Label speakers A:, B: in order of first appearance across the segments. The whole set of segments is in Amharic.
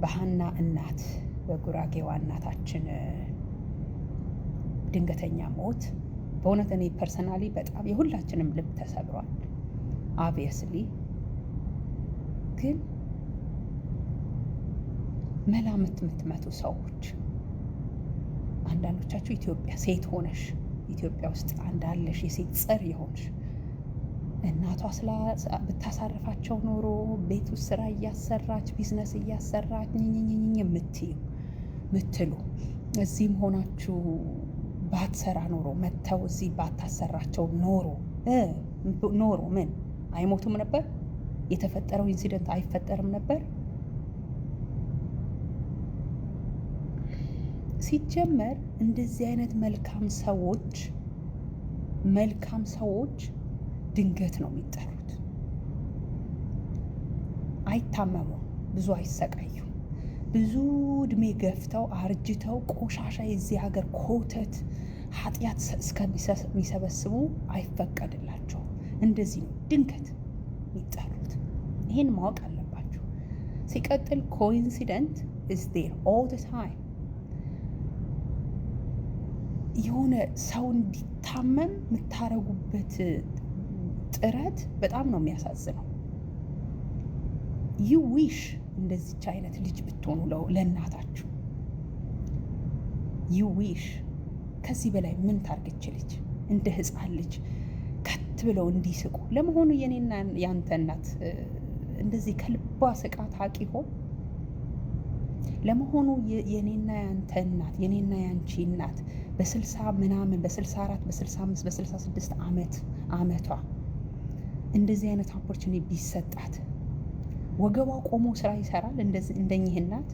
A: በሃና እናት በጉራጌዋ እናታችን ድንገተኛ ሞት በእውነት እኔ ፐርሰናሊ በጣም የሁላችንም ልብ ተሰብሯል። ኦብቪየስሊ ግን መላምት የምትመቱ ሰዎች አንዳንዶቻችሁ ኢትዮጵያ ሴት ሆነሽ ኢትዮጵያ ውስጥ አንዳለሽ የሴት ጽር የሆንሽ እናቷ ብታሳርፋቸው ኖሮ ቤት ውስጥ ስራ እያሰራች ቢዝነስ እያሰራች ምትሉ እዚህም ሆናችሁ ባትሰራ ኖሮ መተው እዚህ ባታሰራቸው ኖሮ ምን አይሞቱም ነበር? የተፈጠረው ኢንሲደንት አይፈጠርም ነበር? ሲጀመር እንደዚህ አይነት መልካም ሰዎች ድንገት ነው የሚጠሩት። አይታመሙም፣ ብዙ አይሰቃዩም። ብዙ እድሜ ገፍተው አርጅተው ቆሻሻ የዚህ ሀገር ኮተት ኃጢአት እስከሚሰበስቡ አይፈቀድላቸውም። እንደዚህ ነው ድንገት የሚጠሩት። ይህን ማወቅ አለባቸው። ሲቀጥል ኮኢንሲደንት is there all the time። የሆነ ሰው እንዲታመም የምታረጉበት ጥረት በጣም ነው የሚያሳዝነው። you wish እንደዚች አይነት ልጅ ብትሆኑ ለእናታችሁ you wish። ከዚህ በላይ ምን ታርግች ልጅ? እንደ ህፃን ልጅ ከት ብለው እንዲስቁ። ለመሆኑ የኔና ያንተ እናት እንደዚህ ከልቧ ስቃ ታቂ ሆን? ለመሆኑ የኔና ያንተ እናት የኔና ያንቺ እናት በ60 ምናምን በ64 በ65 በ66 ዓመቷ እንደዚህ አይነት ኦፖርቹኒቲ ቢሰጣት ወገቧ ቆሞ ስራ ይሰራል? እንደኚህ እናት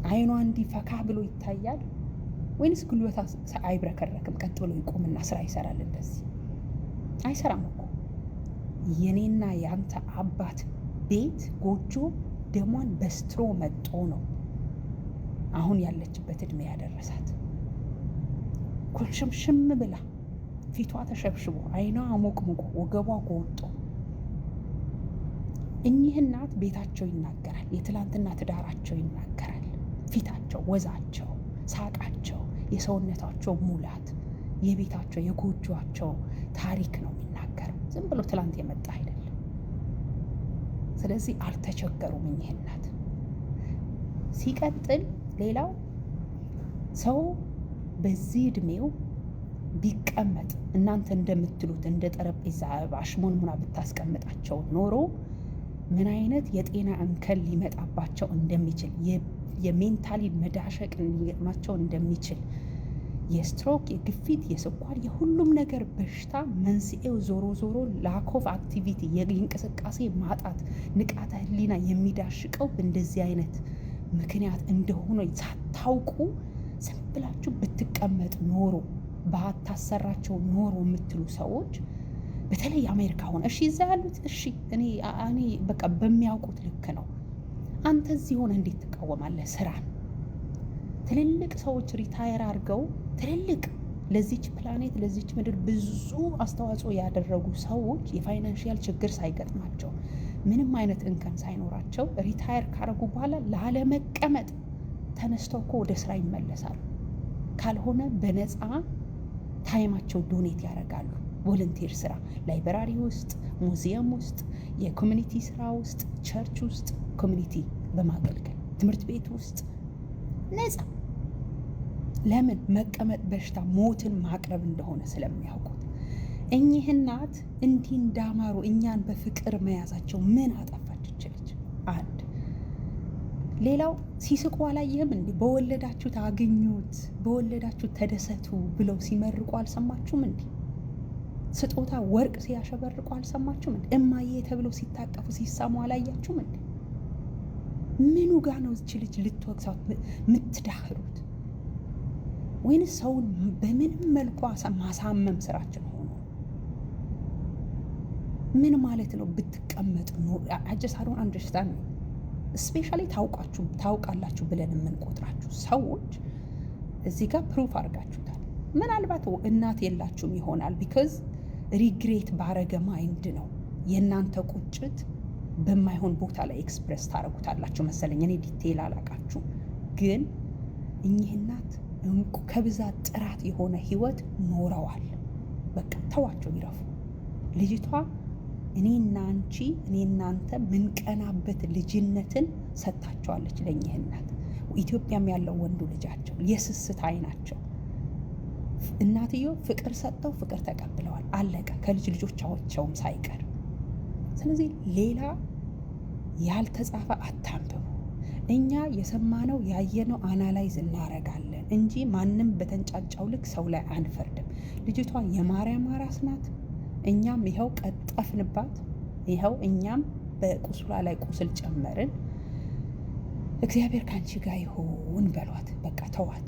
A: አይኗ እንዲፈካ ብሎ ይታያል ወይንስ ጉልበታ አይብረከረክም? ቀጥ ብሎ ይቆምና ስራ ይሰራል? እንደዚህ አይሰራም እኮ። የኔና ያንተ አባት ቤት ጎጆ ደሟን በስትሮ መጦ ነው አሁን ያለችበት እድሜ ያደረሳት። ኩልሽምሽም ብላ ፊቷ ተሸብሽቦ አይኗ አሞቅሙቆ ወገቧ ጎጦ። እኚህ እናት ቤታቸው ይናገራል፣ የትላንትና ትዳራቸው ይናገራል። ፊታቸው፣ ወዛቸው፣ ሳቃቸው፣ የሰውነታቸው ሙላት፣ የቤታቸው የጎጆቸው ታሪክ ነው የሚናገረው። ዝም ብሎ ትላንት የመጣ አይደለም። ስለዚህ አልተቸገሩም እኚህ እናት። ሲቀጥል ሌላው ሰው በዚህ እድሜው ቢቀመጥ እናንተ እንደምትሉት እንደ ጠረጴዛ አሽሞንሙና ብታስቀምጣቸው ኖሮ ምን አይነት የጤና እንከን ሊመጣባቸው እንደሚችል፣ የሜንታሊ መዳሸቅ ሊገጥማቸው እንደሚችል፣ የስትሮክ፣ የግፊት፣ የስኳር፣ የሁሉም ነገር በሽታ መንስኤው ዞሮ ላክ ኦፍ አክቲቪቲ የእንቅስቃሴ ማጣት፣ ንቃተ ህሊና የሚዳሽቀው እንደዚህ አይነት ምክንያት እንደሆነ ሳታውቁ ዝም ብላችሁ ብትቀመጥ ኖሮ ባታሰራቸው ኖሮ የምትሉ ሰዎች በተለይ አሜሪካ ሆነ እሺ፣ እዛ ያሉት እሺ፣ እኔ በቃ በሚያውቁት ልክ ነው። አንተ እዚህ ሆነ እንዴት ትቃወማለህ ስራን? ትልልቅ ሰዎች ሪታየር አድርገው ትልልቅ ለዚች ፕላኔት ለዚች ምድር ብዙ አስተዋጽኦ ያደረጉ ሰዎች የፋይናንሽያል ችግር ሳይገጥማቸው ምንም አይነት እንከን ሳይኖራቸው ሪታየር ካረጉ በኋላ ላለመቀመጥ ተነስተው እኮ ወደ ስራ ይመለሳሉ። ካልሆነ በነፃ ታይማቸው ዶኔት ያደርጋሉ። ቮለንቲር ስራ፣ ላይብራሪ ውስጥ፣ ሙዚየም ውስጥ፣ የኮሚኒቲ ስራ ውስጥ፣ ቸርች ውስጥ ኮሚኒቲ በማገልገል ትምህርት ቤት ውስጥ ነፃ። ለምን? መቀመጥ በሽታ ሞትን ማቅረብ እንደሆነ ስለሚያውቁት። እኚህ እናት እንዲህ እንዳማሩ እኛን በፍቅር መያዛቸው ምን አጠፋች ይችላል? አንድ ሌላው ሲስቁ አላየህም እንዴ? በወለዳችሁ ታገኙት፣ በወለዳችሁ ተደሰቱ ብለው ሲመርቁ አልሰማችሁም እንዴ? ስጦታ ወርቅ ሲያሸበርቁ አልሰማችሁም እንዴ? እማዬ ተብለው ሲታቀፉ ሲሳሙ አላያችሁም እንዴ? ምኑ ጋ ነው እች ልጅ ልትወቅሳት የምትዳህሩት? ወይንስ ሰውን በምንም መልኩ ማሳመም ስራችን ሆኖ ምን ማለት ነው? ብትቀመጥ ነው አጀሳሩን አንደርስታንድ ነው። ስፔሻሊ ታውቃላችሁ ብለን የምንቆጥራችሁ ሰዎች እዚህ ጋር ፕሩፍ አድርጋችሁታል። ምናልባት እናት የላችሁም ይሆናል ቢካዝ ሪግሬት ባረገ ማይንድ ነው የእናንተ ቁጭት በማይሆን ቦታ ላይ ኤክስፕረስ ታረጉታላችሁ መሰለኝ። እኔ ዲቴይል አላቃችሁ፣ ግን እኚህ እናት እንቁ ከብዛት ጥራት የሆነ ህይወት ኖረዋል። በቃ ተዋቸው ይረፉ። ልጅቷ እኔና አንቺ እኔ እናንተ ምንቀናበት ልጅነትን ሰጥታቸዋለች ለእኚህ እናት። ኢትዮጵያም ያለው ወንዱ ልጃቸው የስስት አይናቸው እናትዮ ፍቅር ሰጥተው ፍቅር ተቀብለዋል። አለቀ፣ ከልጅ ልጆቻቸውም ሳይቀር። ስለዚህ ሌላ ያልተጻፈ አታንብቡ። እኛ የሰማነው ያየነው አናላይዝ እናረጋለን እንጂ ማንም በተንጫጫው ልክ ሰው ላይ አንፈርድም። ልጅቷ የማርያም አራስ ናት። እኛም ይኸው ቀጠፍንባት፣ ይኸው እኛም በቁስሏ ላይ ቁስል ጨመርን። እግዚአብሔር ካንቺ ጋር ይሁን በሏት። በቃ ተዋት።